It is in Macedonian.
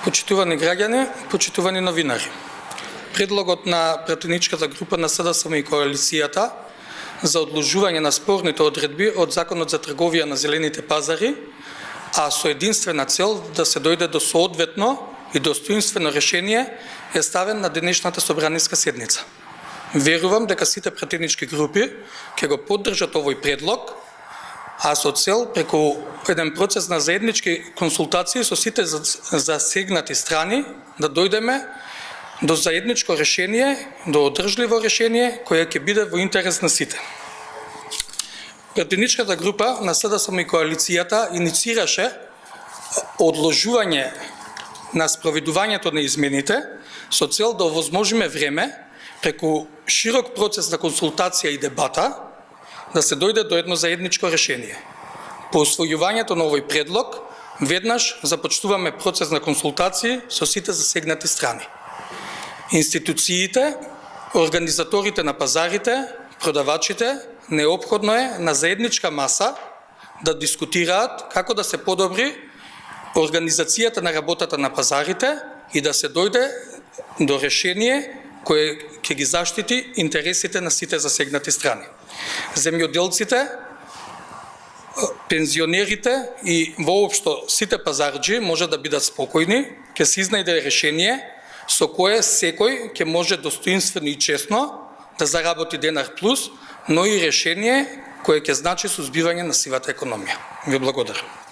Почитувани граѓани, почитувани новинари. Предлогот на пратеничката група на СДСМ и коалицијата за одложување на спорните одредби од Законот за трговија на зелените пазари, а со единствена цел да се дојде до соодветно и достоинствено решение, е ставен на денешната собраниска седница. Верувам дека сите пратенички групи ќе го поддржат овој предлог, а со цел преку еден процес на заеднички консултации со сите засегнати страни да дојдеме до заедничко решение, до одржливо решение кое ќе биде во интерес на сите. Пратеничката група на СДСМ и коалицијата инициираше одложување на спроведувањето на измените со цел да овозможиме време преку широк процес на консултација и дебата да се дојде до едно заедничко решение. По усвојувањето на овој предлог, веднаш започнуваме процес на консултации со сите засегнати страни. Институциите, организаторите на пазарите, продавачите, неопходно е на заедничка маса да дискутираат како да се подобри организацијата на работата на пазарите и да се дојде до решение кое ќе ги заштити интересите на сите засегнати страни. Земјоделците, пензионерите и воопшто сите пазарџи може да бидат спокојни, ќе се изнајде решение со кое секој ќе може достоинствено и честно да заработи денар плюс, но и решение кое ќе значи сузбивање на сивата економија. Ви благодарам.